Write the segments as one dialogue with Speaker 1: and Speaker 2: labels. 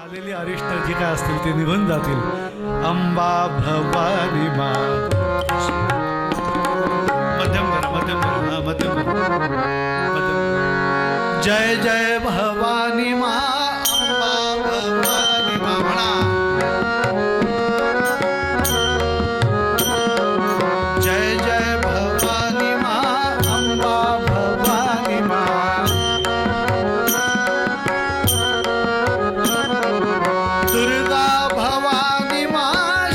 Speaker 1: आलेली अरिष्ट जी काय असतील ते निघून जातील. अंबा भवानी मा. मध्यम करा, मध्यम करा, हा मध्यम करा, मध्यम. जय जय भवानी मा. अंबा भवानी मा म्हणा. जय जय भवानी मा. अंबा भवानी मा. दुर्गा भवानी मा.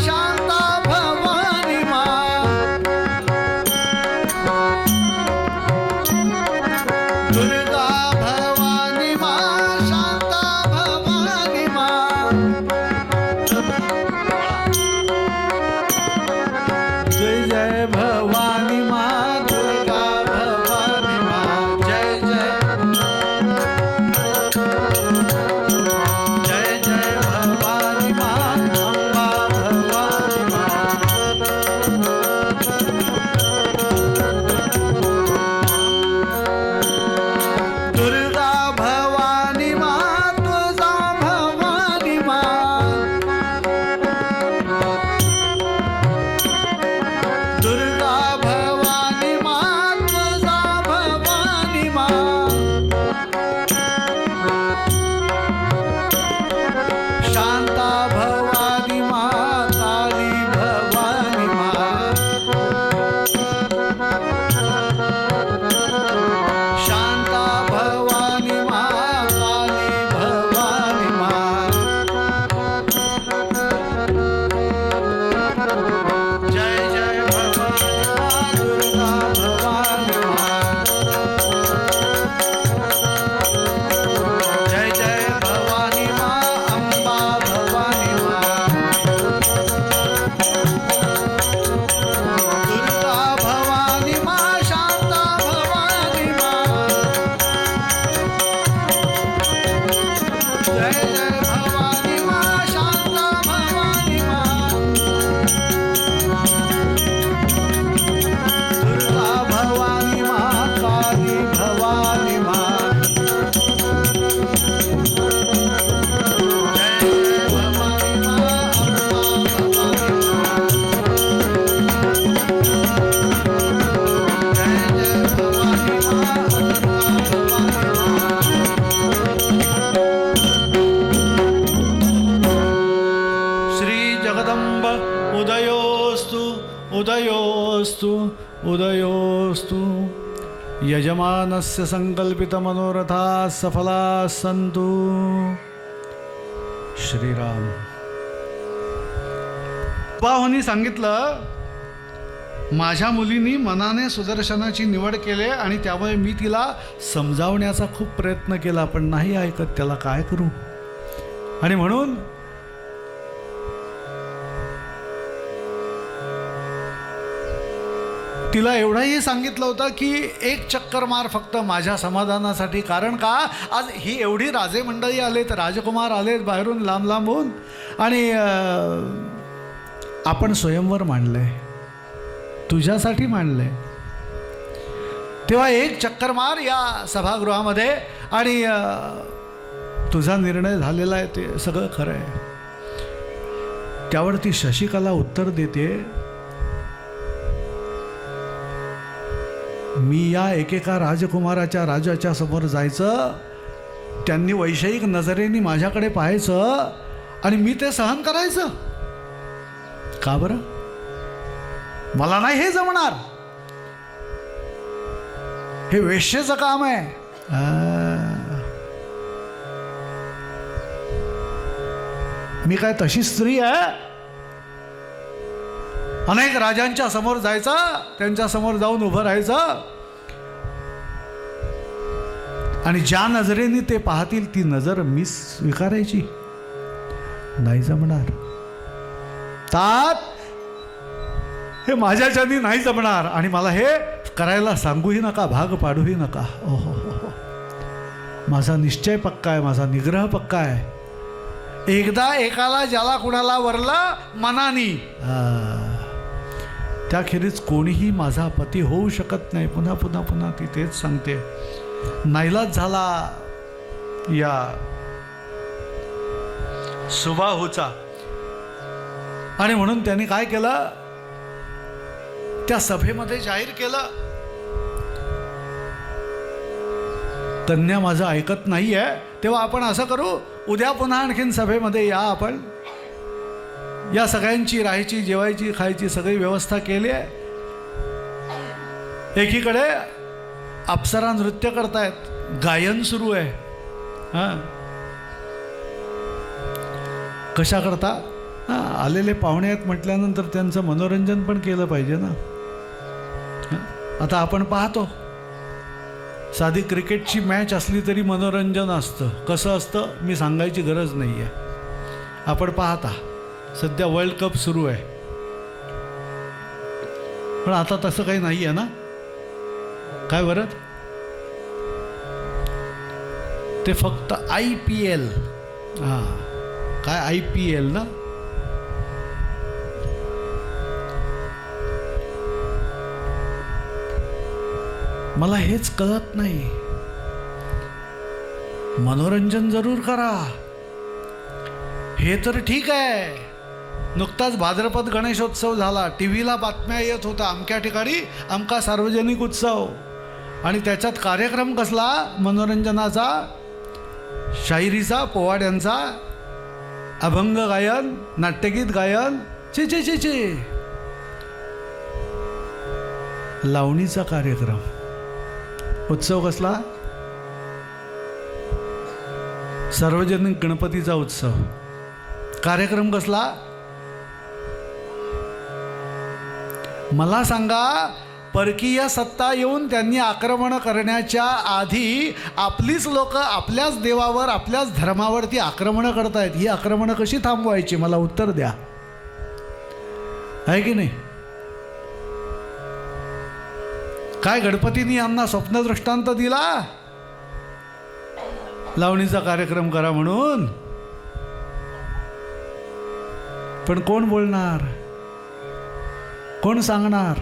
Speaker 1: शांता भवानी मा. दुर्गा भवानी मा. शांता भवानी मा. जय जय भवानी मा. दुर्गा भवानी मा. जय जय जय जय भवानी मा. अंबा भवानी मा. दुर्गा भवानी मा. तुळजा भवानी मा. दुर्गा भवानी मा. तुळजा भवानी मा. शांता भवानी मा. काली भवानी मा. शांता भवानी मा. काली भवानी मा. जय जय भवानी मा. दुर्गा भवानी मा. जय जय भवानी मा. अंबा भवानी मा. दुर्गा भवानी मा. शांता भवानी मा. जय जय भवानी मा. शांता भवानी मा. दुर्गा भवानी मा. काली भवानी मा. जय जय भवानी मा. अंबा भवानी मा. जय जय भवानी मा. अंबा भवानी मा. श्री जगदंब उदयोस्तु उदयोस्तु उदयोस्तु. यजमानस्य संकल्पित मनोरथा सफला संतु. श्रीराम. बाहुनी सांगितलं माझ्या मुलीनी मनाने सुदर्शनाची निवड केली आणि त्यामुळे मी तिला समजावण्याचा खूप प्रयत्न केला पण नाही ऐकत. त्याला काय करू. आणि म्हणून तिला एवढंही सांगितलं होतं की एक चक्कर मार फक्त माझ्या समाधानासाठी. कारण का आज ही एवढी राजे मंडळी आलेत, राजकुमार आलेत बाहेरून लांब लांबून आणि आपण स्वयंवर मांडलंय, तुझ्यासाठी मांडलंय. तेव्हा एक चक्कर मार या सभागृहामध्ये आणि तुझा निर्णय झालेला आहे ते सगळं खरं आहे. त्यावरती शशिकला उत्तर देते, मी या एकेका राजकुमाराच्या राजाच्या समोर जायचं, त्यांनी वैषयिक नजरेने माझ्याकडे पाहायचं आणि मी ते सहन करायचं का बरं. मला नाही हे जमणार. हे वेश्येचं काम आहे. मी काय तशी स्त्री आहे. अनेक राजांच्या समोर जायचं, त्यांच्या समोर जाऊन उभं राहायचं आणि ज्या नजरेने ते पाहतील ती नजर मी स्वीकारायची. नाही जमणार. तात हे माझ्याच्यानी नाही जमणार आणि मला हे करायला सांगूही नका, भाग पाडूही नका. ओहो हो. माझा निश्चय पक्का आहे, माझा निग्रह पक्का आहे. एकदा एकाला ज्याला कुणाला वरला मनानी त्याखेरीज कोणीही माझा पती होऊ शकत नाही. पुन्हा पुन्हा पुन्हा ती तेच सांगते. नाईलाज झाला या सुबाहूचा. आणि म्हणून त्यांनी काय केलं, त्या सभेमध्ये जाहीर केलं, तज्ञ माझं ऐकत नाहीये, तेव्हा आपण असं करू, उद्या पुन्हा आणखीन सभेमध्ये या, आपण या सगळ्यांची राहायची, जेवायची, खायची सगळी व्यवस्था केली आहे. एकीकडे अप्सरा नृत्य करतायत, गायन सुरू आहे. हां, कशा करता? हां, आलेले पाहुणे आहेत म्हटल्यानंतर त्यांचं मनोरंजन पण केलं पाहिजे ना. आता आपण पाहतो, साधी क्रिकेटची मॅच असली तरी मनोरंजन असतं. कसं असतं मी सांगायची गरज नाही आहे. आपण पाहता सध्या वर्ल्ड कप सुरू आहे, पण आता तसं काही नाही आहे ना. काय बरं, ते फक्त IPL. हां, काय IPL ना. मला हेच कळत नाही. मनोरंजन जरूर करा, हे तर ठीक आहे. नुकताच भाद्रपद गणेशोत्सव झाला, टीव्हीला बातम्या येत होता, अमक्या ठिकाणी अमका सार्वजनिक उत्सव, आणि त्याच्यात कार्यक्रम कसला मनोरंजनाचा, शाहिरीचा, पोवाड्यांचा, अभंग गायन, नाट्यगीत गायन, चे चे चे चे, लावणीचा कार्यक्रम. उत्सव कसला, सार्वजनिक गणपतीचा उत्सव. कार्यक्रम कसला, मला सांगा. परकीय सत्ता येऊन त्यांनी आक्रमण करण्याच्या आधी आपलीच लोक आपल्याच देवावर, आपल्याच धर्मावरती आक्रमणं करतायत. ही आक्रमणं कशी थांबवायची, मला उत्तर द्या. आहे की नाही? काय गणपतींनी यांना स्वप्नदृष्टांत दिला लावणीचा कार्यक्रम करा म्हणून, पण कोण बोलणार, कोण सांगणार?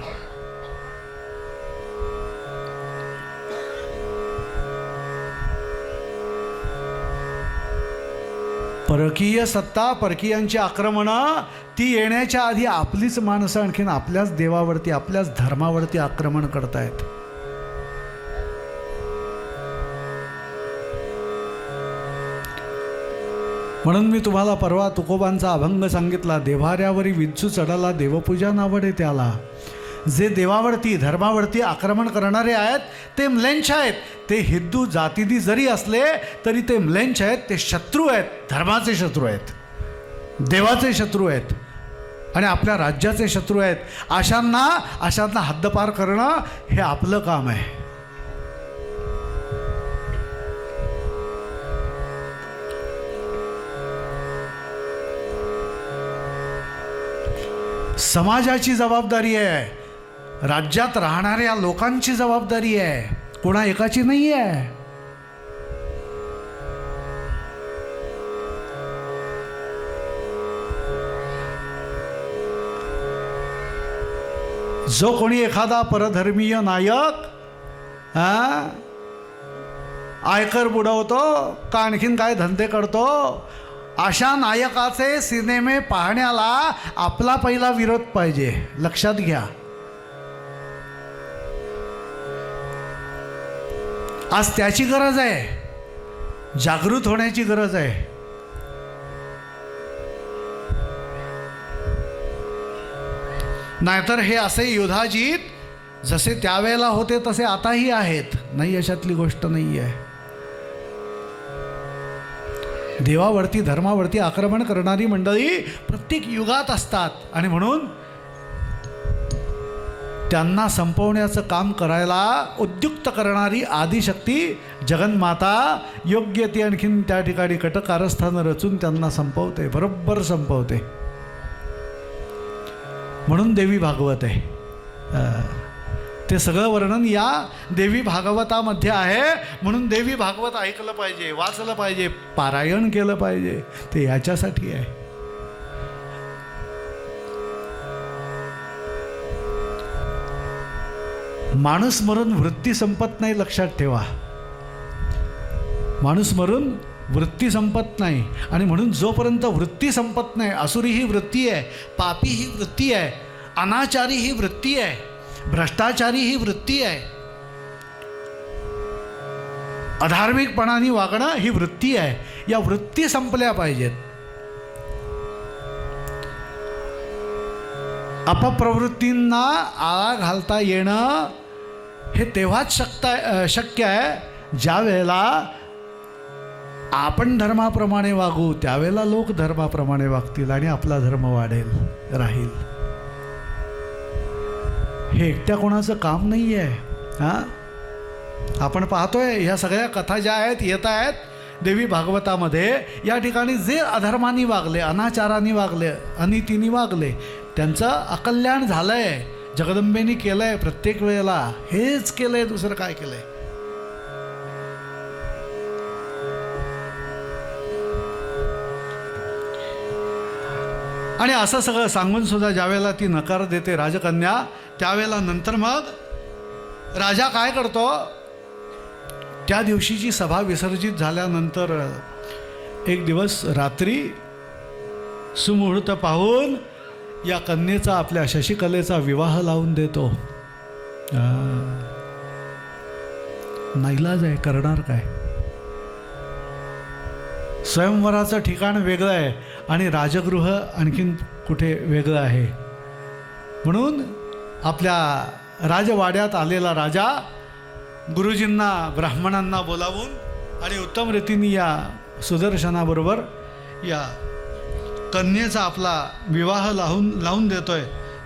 Speaker 1: परकीय सत्ता, परकीयांची आक्रमणं ती येण्याच्या आधी आपलीच माणसं आणखीन आपल्याच देवावरती, आपल्याच धर्मावरती आक्रमण करतायत. म्हणून मी तुम्हाला परवा तुकोबांचा अभंग सांगितला, देव्हाऱ्यावरी विंचू चढाला, देवपूजा नावडे त्याला. जे देवावरती, धर्मावरती आक्रमण करणारे आहेत ते म्लेंछ आहेत. ते हिंदू जातीनी जरी असले तरी ते म्लेंछ आहेत, ते शत्रू आहेत, धर्माचे शत्रू आहेत, देवाचे शत्रू आहेत आणि आपल्या राज्याचे शत्रू आहेत. अशांना हद्दपार करणं हे आपलं काम आहे. समाजाची जबाबदारी आहे, राज्यात राहणाऱ्या लोकांची जबाबदारी आहे, कोणा एकाची नाही आहे. जो कोणी एखादा परधर्मीय नायक आयकर बुडवतो का आणखीन काय धंदे करतो, अशा नायकाचे सिनेमे पाहण्याला आपला पहिला विरोध पाहिजे. लक्षात घ्या. आज त्याची गरज आहे, जागृत होण्याची गरज आहे. नाहीतर हे असे युधाजीत जसे त्यावेळेला होते तसे आताही आहेत, नाही अशातली गोष्ट नाही आहे. देवावरती, धर्मावरती आक्रमण करणारी मंडळी प्रत्येक युगात असतात आणि म्हणून त्यांना संपवण्याचं काम करायला उद्युक्त करणारी आदिशक्ती जगन्माता योग्य ती आणखीन त्या ठिकाणी कटकारस्थानं रचून त्यांना संपवते, बरोबर संपवते. म्हणून देवी भागवत आहे. ते सगळं वर्णन या देवी भागवतामध्ये आहे. म्हणून देवी भागवत ऐकलं पाहिजे, वाचलं पाहिजे, पारायण केलं पाहिजे. ते याच्यासाठी आहे. माणूस मरून वृत्ती संपत नाही, लक्षात ठेवा. माणूस मरून वृत्ती संपत नाही. आणि म्हणून जोपर्यंत वृत्ती संपत नाही, असुरी ही वृत्ती आहे, पापी ही वृत्ती आहे, अनाचारी ही वृत्ती आहे, भ्रष्टाचारी ही वृत्ती आहे, अधार्मिकपणाने वागणं ही वृत्ती आहे. या वृत्ती संपल्या पाहिजेत. अपप्रवृत्तींना आळा घालता येणं हे तेव्हाच शक्य आहे ज्या वेळेला आपण धर्माप्रमाणे वागू, त्यावेळेला लोक धर्माप्रमाणे वागतील आणि आपला धर्म वाढेल राहील. हे एकट्या कोणाचं काम नाही आहे. हां, आपण पाहतोय ह्या सगळ्या कथा ज्या आहेत येत आहेत देवी भागवतामध्ये, या ठिकाणी जे अधर्माने वागले, अनाचाराने वागले, अनितीने वागले, त्यांचं अकल्याण झालं आहे. जगदंबेने केलं आहे. प्रत्येक वेळेला हेच केलं आहे, दुसरं काय केलं आहे. आणि असं सगळं सांगून सुद्धा ज्यावेळेला ती नकार देते राजकन्या, त्यावेळेला नंतर मग राजा काय करतो, त्या दिवशीची सभा विसर्जित झाल्यानंतर एक दिवस रात्री सुमुहूर्त पाहून या कन्येचा, आपल्या शशिकलेचा विवाह लावून देतो. नाईलाज आहे, करणार काय. स्वयंवराचं ठिकाण वेगळं आहे आणि राजगृह आणखीन कुठे वेगळं आहे. म्हणून आपल्या राजवाड्यात आलेला राजा गुरुजींना, ब्राह्मणांना बोलावून आणि उत्तम रीतीने या सुदर्शनाबरोबर या कन्येचा आपला विवाह लावून देतोय.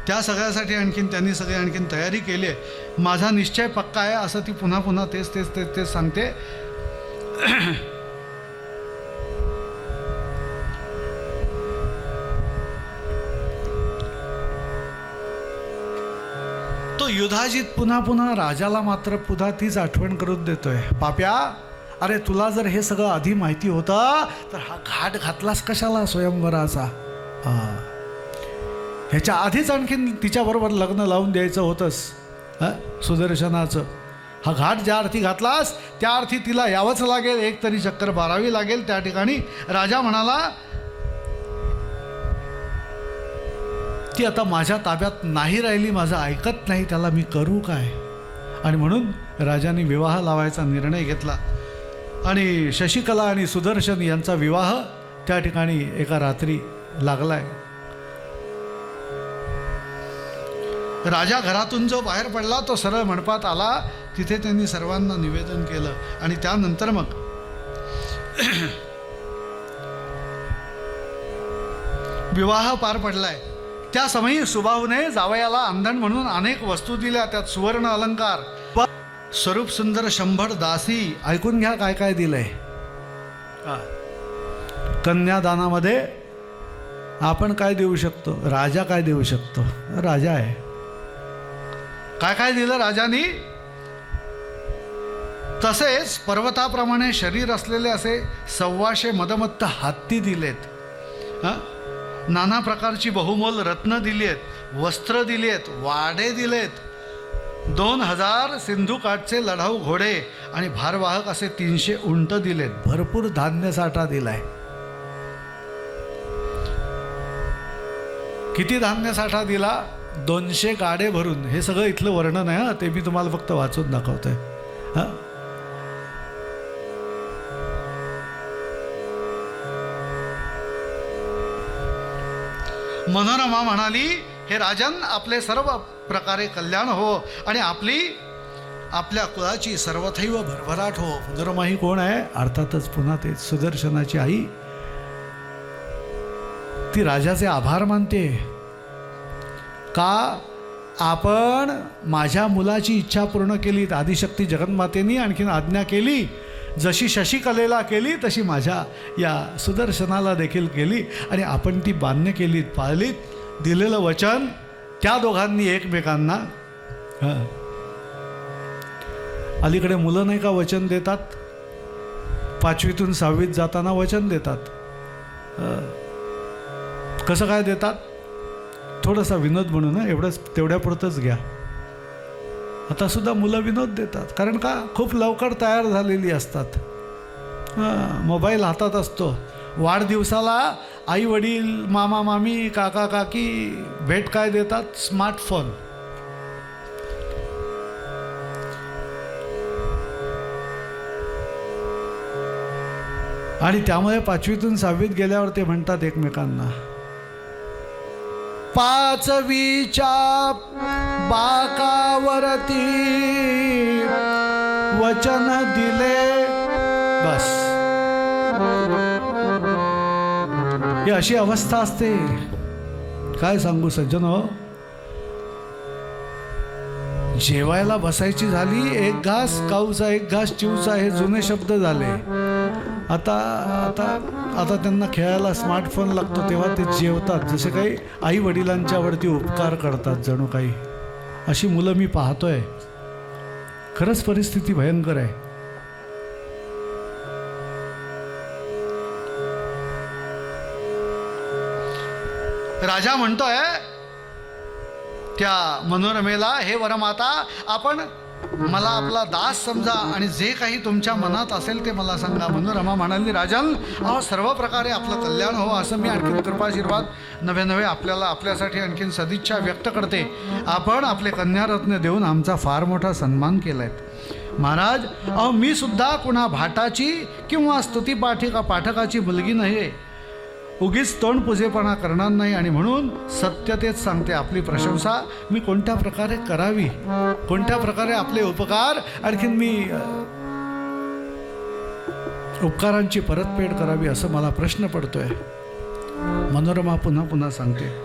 Speaker 1: त्या सगळ्यासाठी त्यांनी आणखीन तयारी केली आहे. माझा निश्चय पक्का आहे असं ती पुन्हा पुन्हा तेच सांगते. तो युधाजित पुन्हा पुन्हा राजाला मात्र पुन्हा तीच आठवण करून देतोय. पाप्या, अरे तुला जर हे सगळं आधी माहिती होतं तर हा घाट घातलास कशाला स्वयंवराचा. ह्याच्या आधीच आणखीन तिच्याबरोबर लग्न लावून द्यायचं होतंस सुदर्शनाचं. हा घाट ज्या अर्थी घातलास त्या अर्थी तिला यावंच लागेल, एक तरी चक्कर मारावी लागेल त्या ठिकाणी. राजा म्हणाला, ती आता माझ्या ताब्यात नाही राहिली, माझं ऐकत नाही, त्याला मी करू काय. आणि म्हणून राजाने विवाह लावायचा निर्णय घेतला आणि शशिकला आणि सुदर्शन यांचा विवाह त्या ठिकाणी एका रात्री लागलाय. राजा घरातून जो बाहेर पडला तो सरळ मंडपात आला. तिथे त्यांनी सर्वांना निवेदन केलं आणि त्यानंतर मग विवाह पार पडलाय. त्या समयी सुबाहूने जावयाला अंधण म्हणून अनेक वस्तू दिल्या, त्यात सुवर्ण अलंकार, स्वरूप सुंदर 100 दासी. ऐकून घ्या काय काय दिलंय. कन्यादानामध्ये आपण काय देऊ शकतो, राजा काय देऊ शकतो, राजा आहे. काय काय दिलं राजानी. तसेच पर्वताप्रमाणे शरीर असलेले असे 125 मदमत्त हत्ती दिलेत. नाना प्रकारची बहुमोल रत्न दिली आहेत, वस्त्र दिली आहेत, वाडे दिलेत, 2000 सिंधुकाठचे लढाऊ घोडे आणि भारवाहक असे 300 उंट दिलेत. भरपूर धान्य साठा दिलाय. किती धान्य साठा दिला, 200 गाडे भरून. हे सगळं इथलं वर्णन आहे, ते मी तुम्हाला फक्त वाचून दाखवतोय. मनोरमा म्हणाली, हे राजन, आपले सर्व प्रकारे कल्याण हो आणि आपल्या कुळाची सर्वथैव भरभराट हो. मनोरमा ही कोण आहे, अर्थातच पुन्हा ते सुदर्शनाची आई. ती राजाचे आभार मानते. का, आपण माझ्या मुलाची इच्छा पूर्ण केली. आदिशक्ती जगन्मातेनी आणखीन आज्ञा केली, जशी शशिकलेला केली तशी माझ्या या सुदर्शनाला देखील केली आणि आपण ती मान्य केलीत, पाळलीत. दिलेलं वचन त्या दोघांनी एकमेकांना. अलीकडे मुलं नाही का वचन देतात, 5वीतून 6वीत जाताना वचन देतात. कसं काय देतात, थोडासा विनोद म्हणून, एवढंच तेवढ्यापुरतंच घ्या. आता सुद्धा मुलं विनोद देतात, कारण का, खूप लवकर तयार झालेली असतात. मोबाईल हातात असतो. वाढदिवसाला आई वडील मामा मामी काका काकी भेट काय देतात? स्मार्टफोन. आणि त्यामुळे 5वीतून 6वीत गेल्यावर ते म्हणतात एकमेकांना, 5वीच्या बाकावरती वचन दिले. बस ही अशी अवस्था असते. काय सांगू सज्जनो, जेवायला बसायची झाली, एक घास काऊचा एक घास चिवचा हे जुने शब्द झाले. आता आता आता त्यांना खेळायला स्मार्टफोन लागतो तेव्हा ते जेवतात जसे काही आई वडिलांच्या वरती उपकार करतात जणू काही. अशी मुलं मी पाहतोय. खरंच परिस्थिती भयंकर आहे. राजा म्हणतोय त्या मनोरमेला, हे वरमाता, आपण मला आपला दास समजा आणि जे काही तुमच्या मनात असेल ते मला सांगा. मनोरमा म्हणाली, राजन, सर्व प्रकारे आपलं कल्याण हो असं मी आणखीन कृपाशीर्वाद नवे आपल्याला आपल्यासाठी आणखीन सदिच्छा व्यक्त करते. आपण आपले कन्यारत्न देऊन आमचा फार मोठा सन्मान केलाय. महाराज, मी सुद्धा कुणा भाटाची किंवा स्तुती पाठकाची मुलगी नाही. उगीच तोंड पुजेपणा करणार नाही आणि म्हणून सत्य तेच सांगते. आपली प्रशंसा मी कोणत्या प्रकारे करावी, कोणत्या प्रकारे आपले उपकार आणखीन मी उपकारांची परतफेड करावी असं मला प्रश्न पडतोय. मनोरमा पुन्हा सांगते,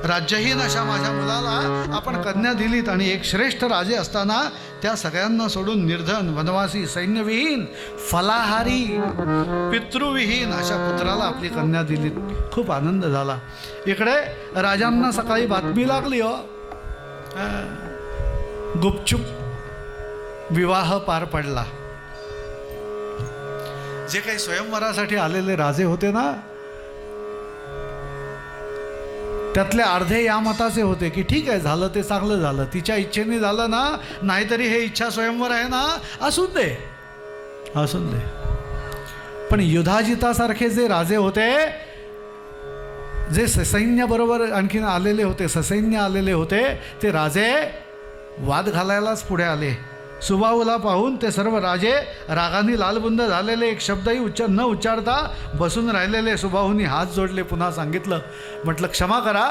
Speaker 1: राज्यहीन अशा माझ्या मुलाला आपण कन्या दिलीत आणि एक श्रेष्ठ राजे असताना त्या सगळ्यांना सोडून निर्धन वनवासी सैन्यविहीन फलाहारी पितृविहीन अशा पुत्राला आपली कन्या दिलीत. खूप आनंद झाला. इकडे राजांना सकाळी बातमी लागली, गुपचूप विवाह पार पडला. जे काही स्वयंवरासाठी आलेले राजे होते ना, त्यातले अर्धे या मताचे होते की ठीक आहे, झालं ते चांगलं झालं, तिच्या इच्छेने झालं ना, नाहीतरी हे इच्छा स्वयंवर आहे ना, असून दे. पण युधाजितासारखे जे राजे होते, जे ससैन्य बरोबर आणखीन आलेले होते, ससैन्य आलेले होते, ते राजे वाद घालायलाच पुढे आले. सुबाहूला पाहून ते सर्व राजे रागाने लालबुंद झालेले, एक शब्दही न उच्चारता बसून राहिलेले. सुबाहूनी हात जोडले, पुन्हा सांगितलं, म्हटलं क्षमा करा,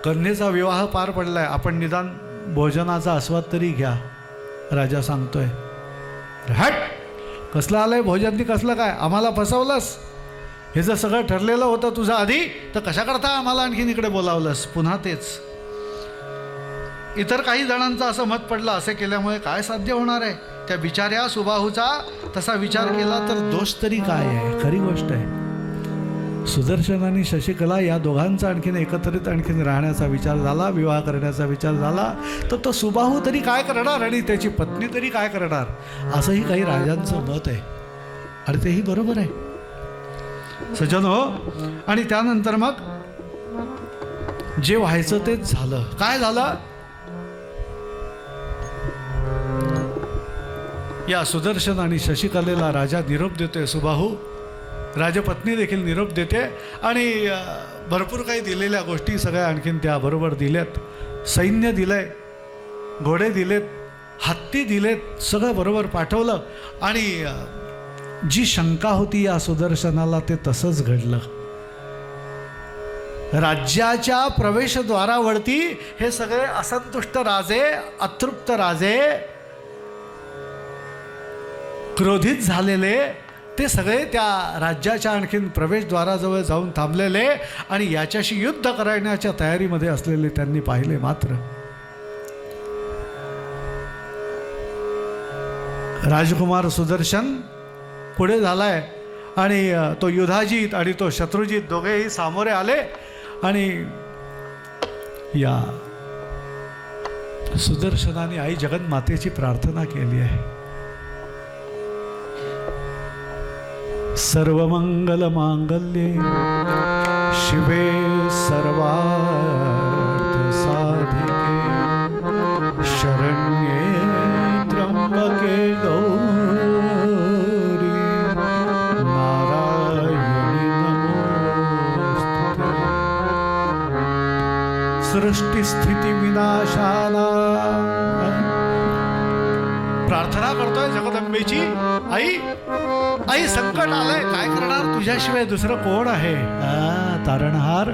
Speaker 1: कन्येचा विवाह पार पडलाय, आपण निदान भोजनाचा आस्वाद तरी घ्या. राजा सांगतोय, हट, कसलं आलंय भोजन, कसलं काय, आम्हाला फसवलंस. हे जर सगळं ठरलेलं होतं तुझं आधी, तर कशा करता आम्हाला आणखीन इकडे बोलावलंस. पुन्हा तेच. इतर काही जणांचं असं मत पडलं, असे केल्यामुळे काय साध्य होणार आहे. त्या बिचाऱ्या सुबाहूचा तसा विचार केला तर दोष तरी काय आहे. खरी गोष्ट आहे, सुदर्शन आणि शशिकला या दोघांचा आणखीन एकत्रित आणखीन राहण्याचा विचार झाला, विवाह करण्याचा विचार झाला, तर तो सुबाहू तरी काय करणार आणि त्याची पत्नी तरी काय करणार, असंही काही राजांचं मत आहे. आणि तेही बरोबर आहे सज्जन हो. आणि त्यानंतर मग जे व्हायचं तेच झालं. काय झालं, या सुदर्शन आणि शशिकलेला राजा निरोप देतोय. सुबाहू राजपत्नी देखील निरोप देते आणि भरपूर काही दिलेल्या गोष्टी सगळ्या आणखीन त्या बरोबर दिल्यात. सैन्य दिलंय, घोडे दिलेत, हत्ती दिलेत, सगळं बरोबर पाठवलं. आणि जी शंका होती या सुदर्शनाला ते तसंच घडलं. राज्याच्या प्रवेशद्वारावरती हे सगळे असंतुष्ट राजे, अतृप्त राजे, क्रोधित झालेले, ते सगळे त्या राज्याच्या आणखीन प्रवेशद्वाराजवळ जाऊन थांबलेले आणि याच्याशी युद्ध करण्याच्या तयारीमध्ये असलेले त्यांनी पाहिले. मात्र राजकुमार सुदर्शन पुढे झालाय आणि तो युधाजित आणि तो शत्रुजित दोघेही सामोरे आले आणि या सुदर्शनाने आई जगन्मातेची प्रार्थना केली आहे. सर्वमंगल मांगल्ये शिवे सर्वार्थ साधिके शरण्ये त्र्यंबके गौरी सृष्टी स्थिती विनाशाला. प्रार्थना करतोय जगदंबेची, आई आई संकट आलंय, काय करणार, तुझ्याशिवाय दुसरं कोण आहे. तारणहार,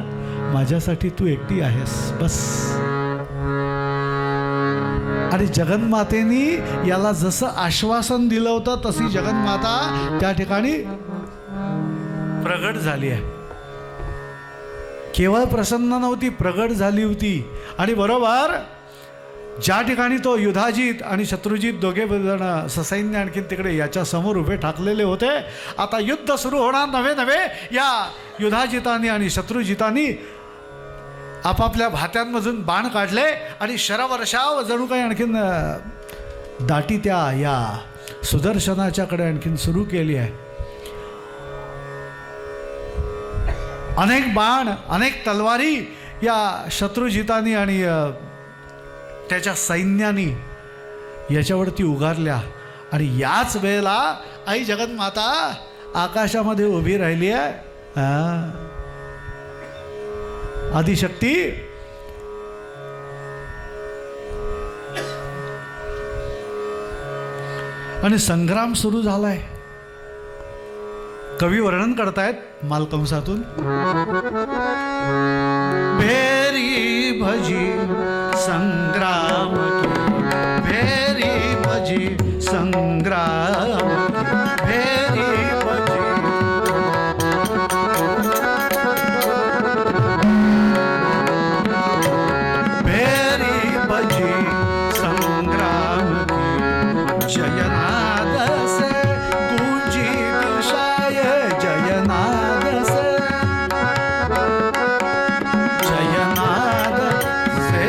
Speaker 1: माझ्यासाठी तू एकटी आहेस बस. आणि जगन्मातेनी याला जसं आश्वासन दिलं होतं तशी जगन्माता त्या ठिकाणी प्रगट झाली आहे. केवळ प्रसन्न नव्हती, प्रगट झाली होती. आणि बरोबर ज्या ठिकाणी तो युधाजित आणि शत्रुजित दोघे जण ससैन्य आणखीन तिकडे याच्या समोर उभे ठाकलेले होते. आता युद्ध सुरू होणार नव्हे नव्हे. या युधाजितांनी आणि शत्रुजितांनी आपापल्या भात्यांमधून बाण काढले आणि शरवर्षाव जणू काही आणखीन दाटी त्या या सुदर्शनाच्याकडे आणखीन सुरू केली आहे. अनेक बाण, अनेक तलवारी या शत्रुजितांनी आणि त्याच्या सैन्यानी याच्यावरती उगारल्या. आणि याच वेळेला आई जगन्माता आकाशामध्ये उभी राहिली आहे. आदिशक्ती आणि संग्राम सुरू झालाय. कवी वर्णन करतायत मालकंसातून. भेरी भजी संग्राम, भेरी भजी संग्राम, भेरी भजी. भेरी भजी संग्राम की जयनाद से गूंजी दिशाय, जयनाद से, जयनाद से.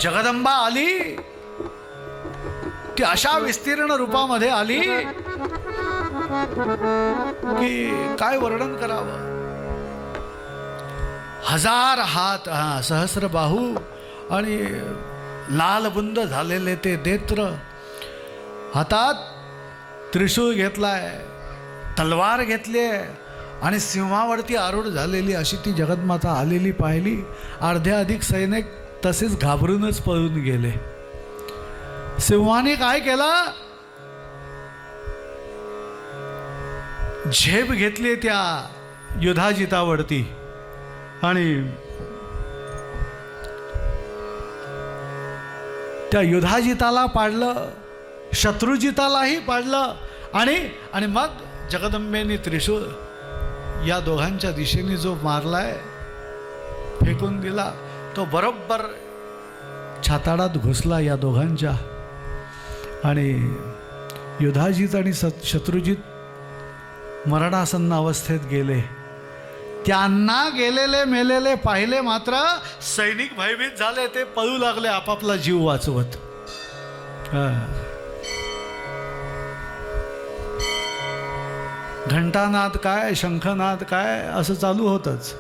Speaker 1: जगदंबा आली ती अशा विस्तीर्ण रूपामध्ये आली की काय वर्णन करावं. हजार हात, सहस्र बाहू आणि लालबुंद झालेले ते नेत्र, हातात त्रिशूळ घेतलाय, तलवार घेतली आणि सिंहावरती आरूढ झालेली अशी ती जगन्माता आलेली पाहिली. अर्ध्या अधिक सैनिक तसेच घाबरूनच पळून गेले. सिंहाने काय केलं, झेप घेतली त्या युधाजितावरती आणि त्या युधाजिताला पाडलं, शत्रुजितालाही पाडलं. आणि मग जगदंबेने त्रिशूळ या दोघांच्या दिशेने जो मारलाय, फेकून दिला, तो बरोबर छाताडात घुसला या दोघांच्या. आणि युधाजित आणि शत्रुजित मरणासन्न अवस्थेत गेले. त्यांना गेलेले मेलेले पाहिले मात्र सैनिक भयभीत झाले. ते पळू लागले आपापला जीव वाचवत. घंटानाद काय, शंखनाद काय, असं चालू होतच.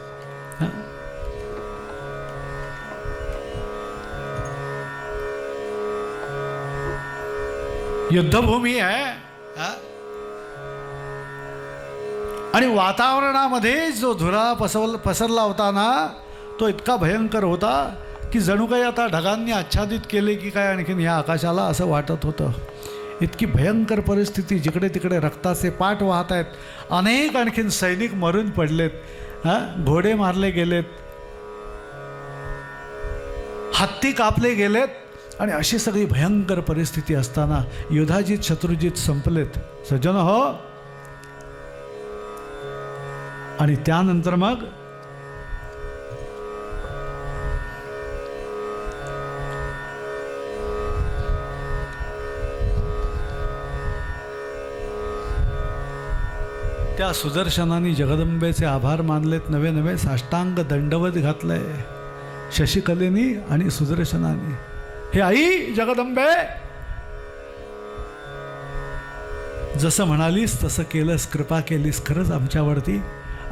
Speaker 1: युद्धभूमी आहे. आणि वातावरणामध्ये जो धुरा पसरला होता ना, तो इतका भयंकर होता की जणू काही आता ढगांनी आच्छादित केले की काय आणखीन या आकाशाला, असं वाटत होतं. इतकी भयंकर परिस्थिती. जिकडे तिकडे रक्ताचे पाट वाहत आहेत. अनेक आणखीन सैनिक मरून पडलेत. घोडे मारले गेलेत, हत्ती कापले गेलेत. आणि अशी सगळी भयंकर परिस्थिती असताना युधाजित शत्रुजित संपलेत सज्जन हो. आणि त्यानंतर मग त्या सुदर्शनाने जगदंबेचे आभार मानलेत. नवे नवे साष्टांग दंडवत घातलंय शशिकलेनी आणि सुदर्शनाने. हे आई जगदंबे, जसं म्हणालीस तसं केलंस, कृपा केलीस खरंच आमच्यावरती.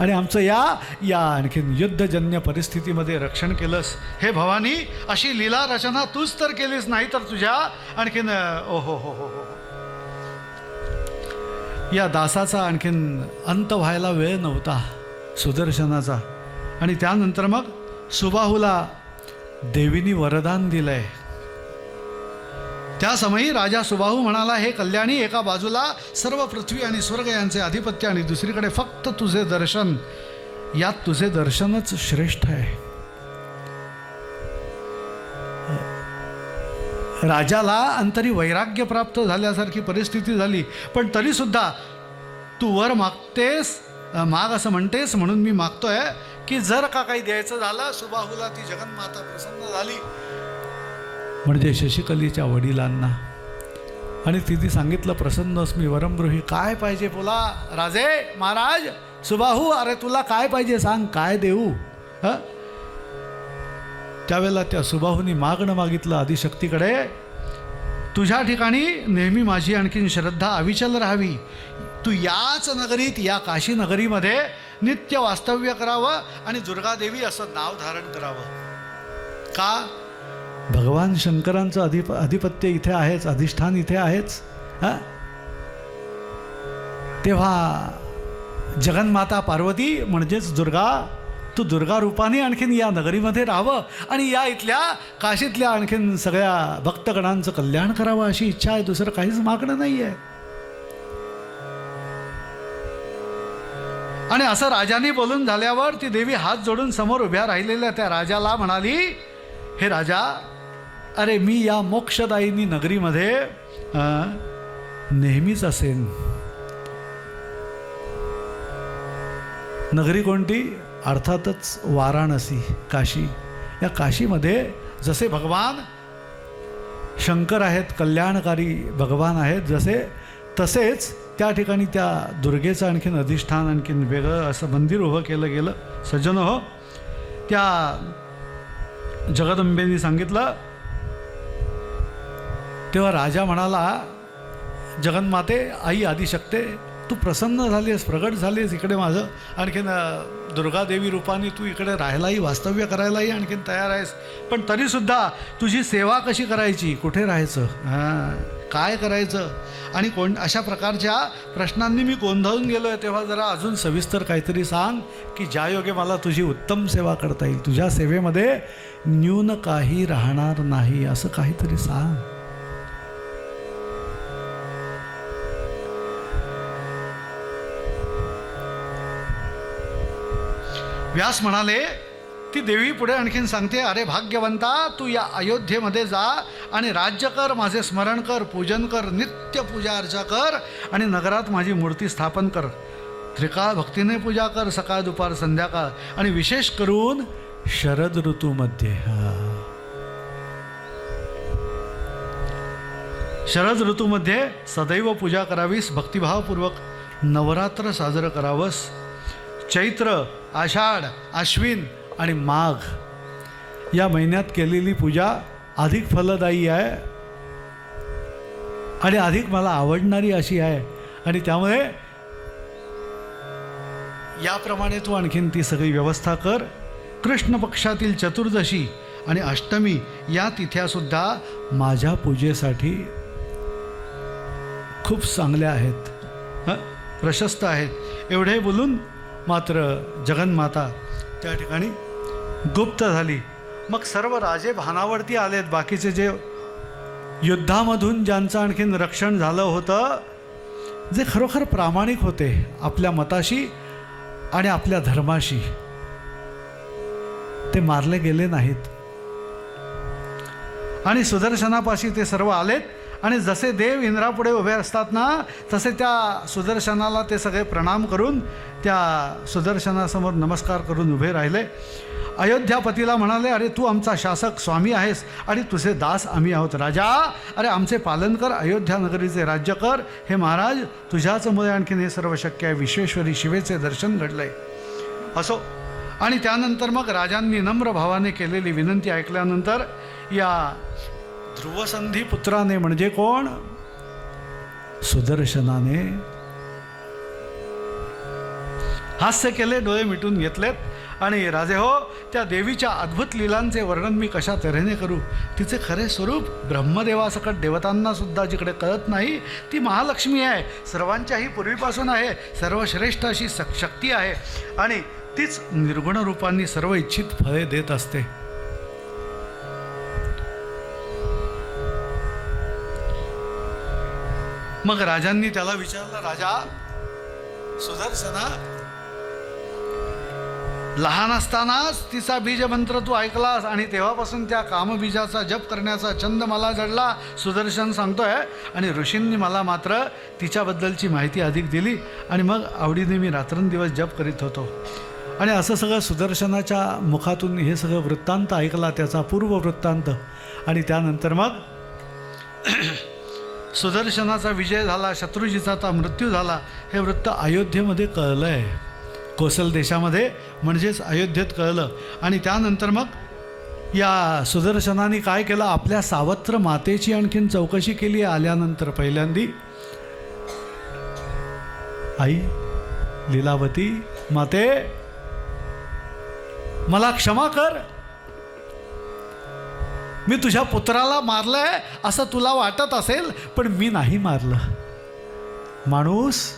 Speaker 1: आणि आमचं या आणखीन युद्धजन्य परिस्थितीमध्ये रक्षण केलंस. हे भवानी, अशी लीला रचना तूच तर केलीस, नाही तर तुझ्या आणखीन ओहो हो हो हो या दासाचा आणखीन अंत व्हायला वेळ नव्हता सुदर्शनाचा. आणि त्यानंतर मग सुबाहूला देवीनी वरदान दिलंय. त्या समयी राजा सुबाहू म्हणाला, हे कल्याणी, एका बाजूला सर्व पृथ्वी आणि स्वर्ग यांचे अधिपत्य आणि दुसरीकडे फक्त तुझे दर्शन. यात तुझे दर्शनच श्रेष्ठ आहे. राजाला अंतरी वैराग्य प्राप्त झाल्यासारखी परिस्थिती झाली. पण तरीसुद्धा तू वर मागतेस, माग असं म्हणतेस, म्हणून मी मागतोय की जर का काही द्यायचं झालं सुबाहूला, ती जगन्माता प्रसन्न झाली म्हणजे शशिकलीच्या वडिलांना. आणि तिथे सांगितलं, प्रसन्नच मी वरमगृही. काय पाहिजे बोला राजे महाराज. सुबाहू, अरे तुला काय पाहिजे सांग, काय देऊ. त्यावेळेला त्या सुबाहूनी मागणं मागितलं आदिशक्तीकडे, तुझ्या ठिकाणी नेहमी माझी आणखीन श्रद्धा अविचल राहावी. तू याच नगरीत, या काशी नगरीमध्ये नित्य वास्तव्य करावं आणि दुर्गादेवी असं नाव धारण करावं. का? भगवान शंकरांचं अधिपत्य इथे आहेच, अधिष्ठान इथे आहेच. तेव्हा जगन्माता पार्वती म्हणजेच दुर्गा, तू दुर्गा रूपाने आणखीन या नगरीमध्ये राहावं आणि या इथल्या काशीतल्या आणखीन सगळ्या भक्तगणांचं कल्याण करावं अशी इच्छा आहे. दुसरं काहीच मागणं नाही आहे. आणि असं राजाने बोलून झाल्यावर ती देवी हात जोडून समोर उभ्या राहिलेल्या त्या राजाला म्हणाली, हे राजा, अरे मी या मोक्षदायिनी नगरीमध्ये नेहमीच असेन. नगरी कोणती? अर्थातच वाराणसी, काशी. या काशीमध्ये जसे भगवान शंकर आहेत, कल्याणकारी भगवान आहेत जसे, तसेच त्या ठिकाणी त्या दुर्गेचं आणखीन अधिष्ठान आणखीन वेगळं असं मंदिर उभं केलं गेलं. सज्जन हो, त्या जगदंबेनी सांगितलं. तेव्हा राजा म्हणाला, जगन्माते, आई आदिशक्ते, तू प्रसन्न झालीस, प्रगट झालीस. इकडे माझं आणखीन दुर्गादेवी रूपाने तू इकडे राहायलाही, वास्तव्य करायलाही आणखीन तयार आहेस. पण तरीसुद्धा तुझी सेवा कशी करायची, कुठे राहायचं, काय करायचं आणि अशा प्रकारच्या प्रश्नांनी मी गोंधळून गेलो आहे. तेव्हा जरा अजून सविस्तर काहीतरी सांग की ज्या योगे मला तुझी उत्तम सेवा करता येईल. तुझ्या सेवेमध्ये न्यून काही राहणार नाही, असं काहीतरी सांग. व्यास म्हणाले, ती देवी पुढे आणखीन सांगते, अरे भाग्यवंता, तू या अयोध्येमध्ये जा आणि राज्य कर, माझे स्मरण कर, पूजन कर, नित्य पूजा अर्चा कर आणि नगरात माझी मूर्ती स्थापन कर. त्रिकाळ भक्तीने पूजा कर, सकाळ दुपार संध्याकाळ, आणि विशेष करून शरद ऋतूमध्ये. शरद ऋतूमध्ये सदैव पूजा करावीस, भक्तिभावपूर्वक नवरात्र साजरं करावंस. चैत्र, आषाढ, आश्विन आणि माघ या महिन्यात केलेली पूजा अधिक फलदायी आहे आणि अधिक मला आवडणारी अशी आहे. आणि त्यामुळे याप्रमाणे तू आणखीन ती सगळी व्यवस्था कर. कृष्ण पक्षातील चतुर्दशी आणि अष्टमी या तिथ्यासुद्धा माझ्या पूजेसाठी खूप चांगल्या आहेत, प्रशस्त आहेत. एवढे बोलून मात्र जगन्माता त्या ठिकाणी गुप्त झाली. मग सर्व राजे भानावरती आलेत. बाकीचे जे युद्धामधून ज्यांचं आणखीन रक्षण झालं होतं, जे खरोखर प्रामाणिक होते आपल्या मताशी आणि आपल्या धर्माशी, ते मारले गेले नाहीत. आणि सुदर्शनापाशी ते सर्व आलेत. आणि जसे देव इंद्रापुढे उभे असतात ना, तसे त्या सुदर्शनाला ते सगळे प्रणाम करून त्या सुदर्शनासमोर नमस्कार करून उभे राहिले. अयोध्यापतीला म्हणाले, अरे तू आमचा शासक स्वामी आहेस आणि तुझे दास आम्ही आहोत. राजा, अरे आमचे पालन कर, अयोध्या नगरीचे राज्य कर. हे महाराज, तुझ्याचमुळे आणखीन हे सर्व शक्य आहे. विश्वेश्वरी शिवेचे दर्शन घडलंय. असो. आणि त्यानंतर मग राजांनी नम्र भावाने केलेली विनंती ऐकल्यानंतर या ध्रुवसंधी पुत्राने, म्हणजे कोण, सुदर्शनाने हास्य केले, डोळे मिटून घेतलेत. आणि राजे हो, त्या देवीच्या अद्भुत लीलांचे वर्णन मी कशा तऱ्हेने करू. तिचे खरे स्वरूप ब्रह्मदेवासकट देवतांना सुद्धा जिकडे कळत नाही, ती महालक्ष्मी आहे. सर्वांच्याही पूर्वीपासून आहे. सर्वश्रेष्ठ अशी शक्ती आहे आणि तीच निर्गुण रूपांनी सर्व इच्छित फळे देत असते. मग राजांनी त्याला विचारलं, राजा सुदर्शना, लहान असतानाच तिचा बीज मंत्र तू ऐकलास आणि तेव्हापासून त्या कामबीजाचा जप करण्याचा छंद मला जडला, सुदर्शन सांगतोय. आणि ऋषींनी मला मात्र तिच्याबद्दलची माहिती अधिक दिली आणि मग आवडीने मी रात्रंदिवस जप करीत होतो. आणि असं सगळं सुदर्शनाच्या मुखातून हे सगळं वृत्तांत ऐकला, त्याचा पूर्व वृत्तांत. आणि त्यानंतर मग सुदर्शनाचा विजय झाला, शत्रुजीचा मृत्यू झाला, हे वृत्त अयोध्येमध्ये कळलं आहे. कोसल देशामध्ये म्हणजेच अयोध्येत कळलं. आणि त्यानंतर मग या सुदर्शनाने काय केलं, आपल्या सावत्र मातेची आणखीन चौकशी केली. आल्यानंतर पहिल्यांदी, आई लीलावती माते, मला क्षमा कर. मी तुझ्या पुत्राला मारलंय असं तुला वाटत असेल, पण मी नाही मारलं. माणूस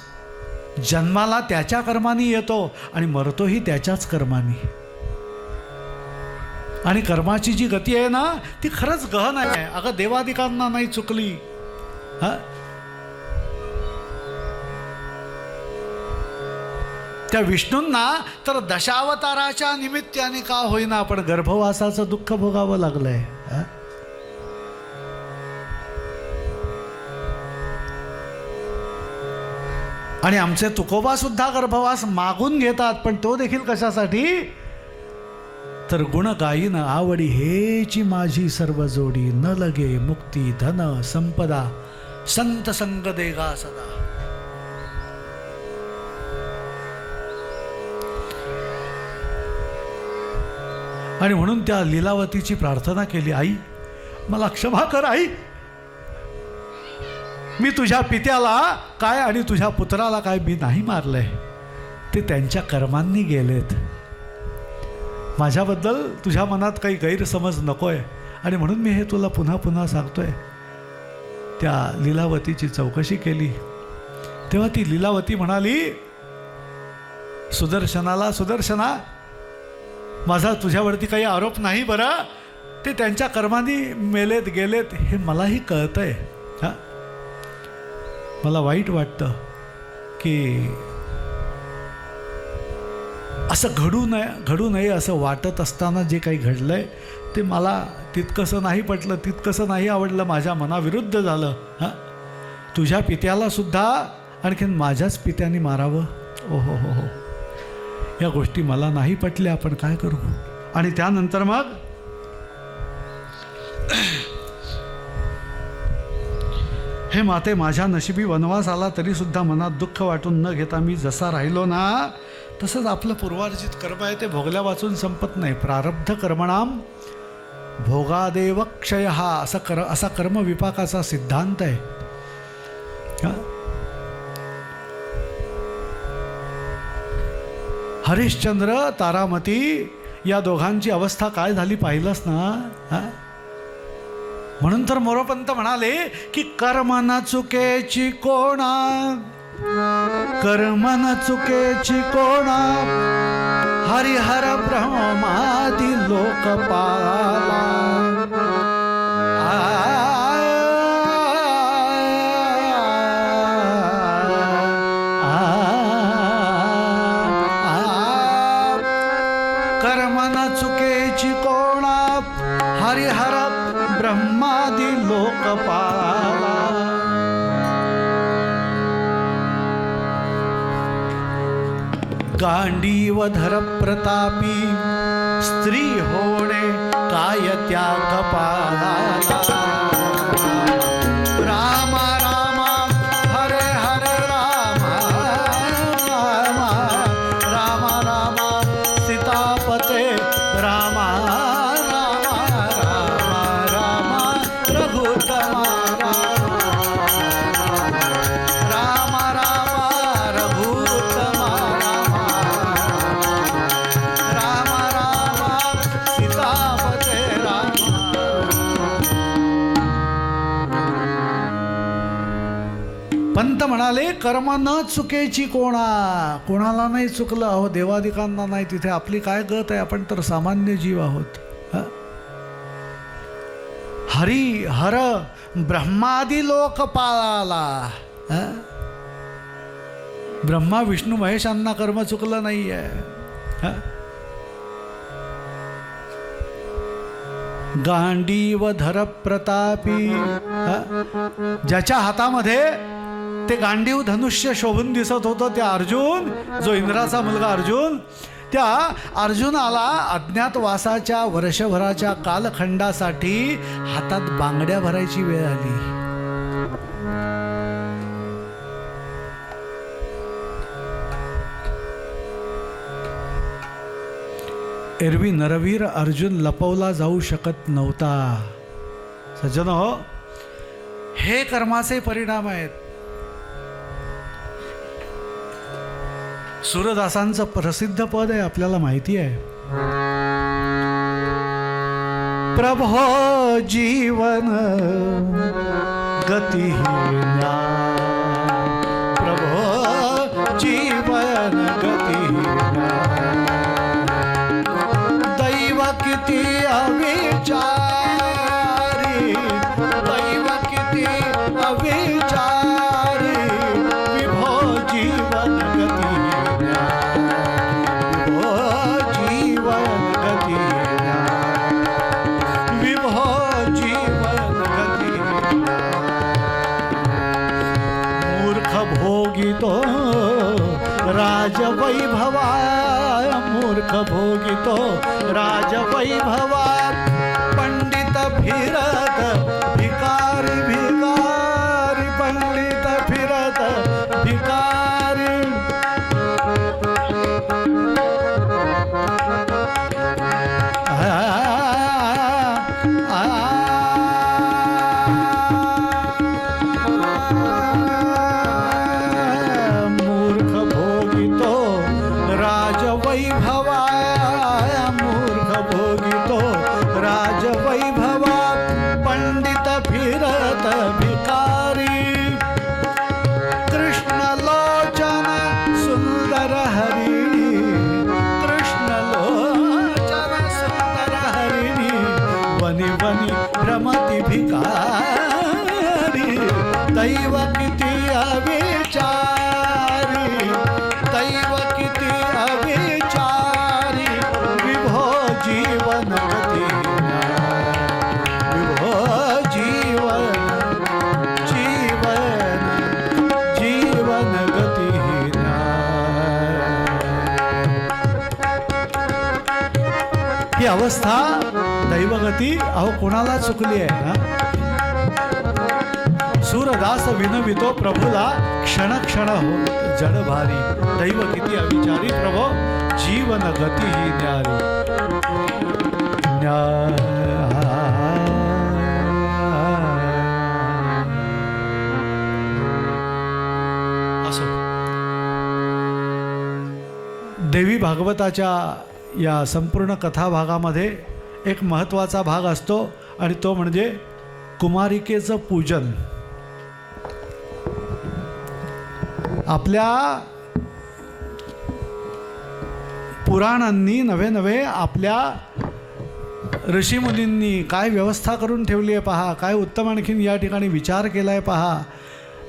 Speaker 1: जन्माला त्याच्या कर्माने येतो आणि मरतोही त्याच्याच कर्माने. आणि कर्माची जी गती आहे ना, ती खरंच गहन आहे. अगं देवादिकांना नाही चुकली. त्या विष्णूंना तर दशावताराच्या निमित्ताने का होईना, पण गर्भवासाचं दुःख भोगावं लागलंय. आणि आमचे तुकोबा सुद्धा गर्भवास मागून घेतात, पण तो देखील कशासाठी, तर गुण गायीन आवडी हेची माझी सर्व जोडी. न लगे मुक्ती धन संपदा, संत संग देगा सदा. आणि म्हणून त्या लीलावतीची प्रार्थना केली, आई मला क्षमा कर. आई, मी तुझ्या पित्याला काय आणि तुझ्या पुत्राला काय मी नाही मारलंय, ते त्यांच्या कर्मांनी गेलेत. माझ्याबद्दल तुझ्या मनात काही गैरसमज नकोय. आणि म्हणून मी हे तुला पुन्हा पुन्हा सांगतोय. त्या लीलावतीची चौकशी केली तेव्हा ती लीलावती म्हणाली सुदर्शनाला, सुदर्शना, माझा तुझ्यावरती काही आरोप नाही बरं, ते त्यांच्या कर्मांनी मेलेत गेलेत हे मलाही कळतंय. मला वाईट वाटतं की असं घडू नये असं वाटत असताना जे काही घडलंय ते मला तितकंसं नाही पटलं, तितकंसं नाही आवडलं, माझ्या मनाविरुद्ध झालं. तुझ्या पित्याला सुद्धा आणखीन माझ्याच पित्याने मारावं. ओहो हो हो, या गोष्टी मला नाही पटल्या, आपण काय करू. आणि त्यानंतर मग हे माते, माझ्या नशिबी वनवास आला तरी सुद्धा मनात दुःख वाटून न घेता मी जसा राहिलो ना, तसंच आपलं पूर्वार्जित कर्म आहे ते भोगल्या वाचून संपत नाही. प्रारब्ध कर्मणाम भोगादेव क्षय, हा असा कर्मविपाकाचा सिद्धांत आहे. हरिश्चंद्र, तारामती या दोघांची अवस्था काय झाली पाहिलंस ना. म्हणून तर मोरोपंत म्हणाले की कर्म न चुकेची कोणा, कर्म न चुकेची कोणा, हरिहर ब्रह्मादी लोकपाला. कर्म न चुकेची कोणा, हरिहर ब्रह्मादी लोकपाला. गांडीवधर प्रतापी स्त्री होणे काय त्या कपाला. राम राम हरे हरे राम, राम राम राम सीतापते राम, राम राम राम रघुतम राम, राम राम रघुतम राम, राम राम सीतापते राम. पंत म्हणाले कर्म न चुकेची कोणा, कोणाला नाही चुकलं. अहो देवादिकांना नाही, तिथे आपली काय गत आहे, आपण तर सामान्य जीव आहोत. हरी हर ब्रह्मादी लोकपाला. ब्रह्मा विष्णू महेशांना कर्म चुकलं नाही आहे. गांडीवधर प्रतापी, ज्याच्या हातामध्ये ते गांडीव धनुष्य शोभून दिसत होतं, त्या अर्जुन, जो इंद्राचा मुलगा अर्जुन, त्या अर्जुनाला अज्ञातवासाच्या वर्षभराच्या कालखंडासाठी हातात बांगड्या भरायची वेळ आली. एरवी नरवीर अर्जुन लपवला जाऊ शकत नव्हता. सज्जनो, हे कर्माचे परिणाम आहेत. सूरदासांचं प्रसिद्ध पद आहे, आपल्याला माहिती आहे. प्रभो जीवन गतिहीना, प्रभो जीवन गतिहीना, दैव किती अविचारी, दैव किती अविचारी, विभो जीवन गतिहीना, विभो जीवन गतिहीना, विभो जीवन गतिहीना. मूर्ख भोगितो राजवैभवा, मूर्ख भोगितो राजवैभवा, पंडित फिरत भिकारी, भिकारी पंडित फिरत भिकारी. मूर्ख भोगितो राजवैभवा, मूर्ख भोगितो राजवैभवा, पंडित फिरत भिकारी. कृष्ण लोचन सुंदर हरिणी, कृष्ण लोचन सुंदर हरिणी, वनी वनी भ्रमति भिकारी. दैव किती अविचारी, दैव किती अविचारी, विभो जीवन गतिहीना, विभो जीवन जीवन जीवन गतिहीना. ही अवस्था दैवगती अहो कोणाला चुकली आहे ना. सूरदास विनवितो प्रभूला क्षण क्षण हो जड भारी दैव किती अविचारी प्रभो जीवन गती ही न्यारी असो देवी भागवताच्या या संपूर्ण कथा भागामध्ये एक महत्त्वाचा भाग असतो आणि तो म्हणजे कुमारिकेचं पूजन. आपल्या पुराणांनी नवे नवे आपल्या ऋषीमुनींनी काय व्यवस्था करून ठेवली आहे पहा, काय उत्तम आणखीन या ठिकाणी विचार केला आहे पहा.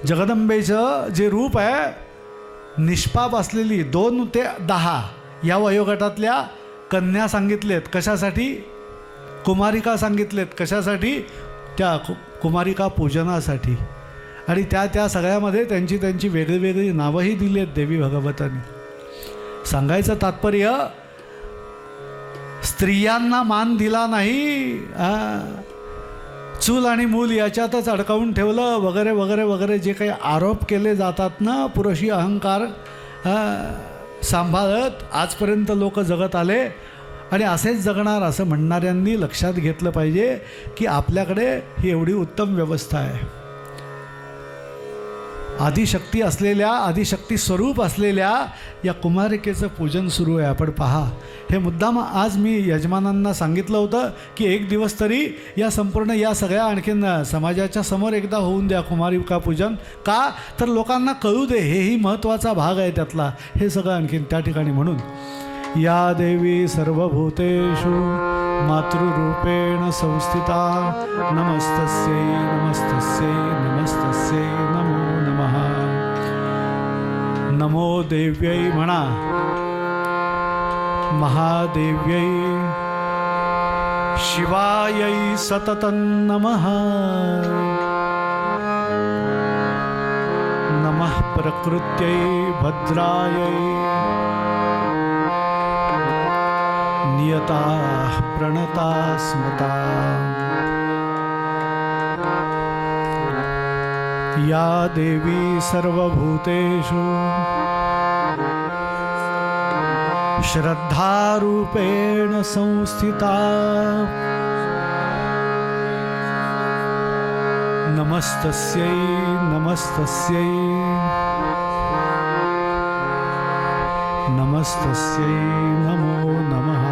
Speaker 1: जगदंबेचं जे रूप आहे निष्पाप असलेली 2 ते 10 या वयोगटातल्या कन्या सांगितलेत. कशासाठी? कुमारिका सांगितलेत. कशासाठी? त्या कुमारिका पूजनासाठी. आणि त्या सगळ्यामध्ये त्यांची त्यांची वेगळी नावंही दिली आहेत देवी भागवतांनी. सांगायचं तात्पर्य स्त्रियांना मान दिला नाही, चूल आणि मूल याच्यातच अडकावून ठेवलं वगैरे वगैरे वगैरे जे काही आरोप केले जातात ना पुरुषी अहंकार सांभाळत आजपर्यंत लोक जगत आले. आणि असेच जगणार असं म्हणणाऱ्यांनी लक्षात घेतलं पाहिजे की आपल्याकडे ही एवढी उत्तम व्यवस्था आहे. आदिशक्ती असलेल्या आदिशक्ती स्वरूप असलेल्या या कुमारिकेचं पूजन सुरू आहे. आपण पहा, हे मुद्दाम आज मी यजमानांना सांगितलं होतं की एक दिवस तरी या संपूर्ण या सगळ्या आणखीन समाजाच्या समोर एकदा होऊन द्या कुमारिका पूजन. का तर लोकांना कळू दे, हेही महत्त्वाचा भाग आहे त्यातला, हे सगळं आणखीन त्या ठिकाणी. म्हणून या देवी सर्वभूतेषु मातृरूपेण संस्थिता नमस्तस्यै नमस्तस्यै नमस्तस्यै नमो नमः. नमो देव्यै म्हणा, महादेव्यै शिवायै सततं नमः. नमः प्रकृत्यै भद्रायै नियता प्रणता स्मता. या देवी सर्वभूतेषु श्रद्धारूपेण संस्थिता नमस्तस्यै नमस्तस्यै नमस्तस्यै नमो नमः.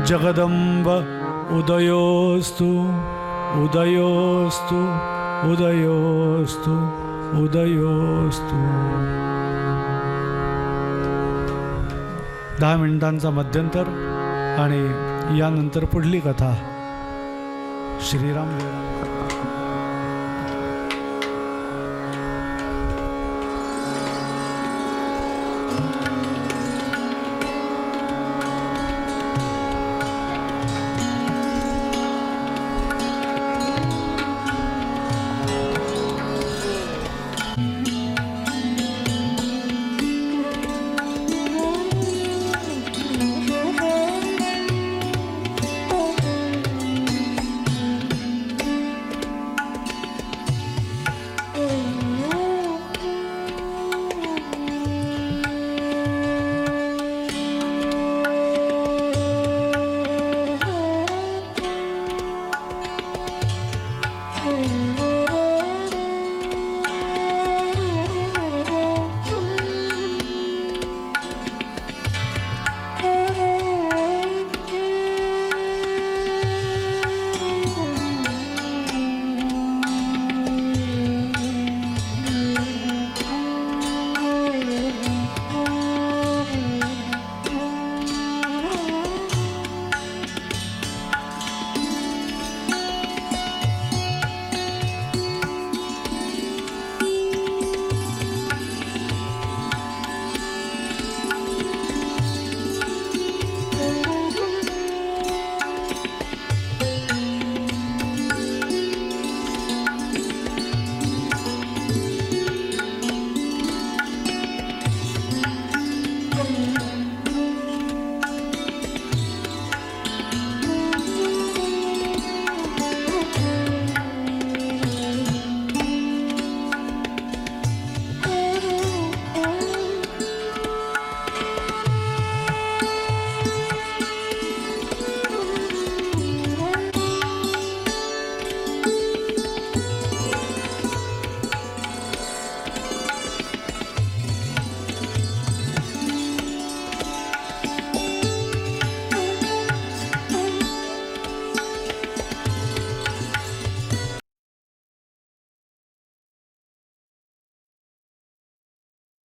Speaker 1: जगदंब उदयोस्तु उदयोस्तु उदयोस्तु उदयोस्तु. 10 मिनिटांचा मध्यंतर आणि यानंतर पुढली कथा. श्रीराम.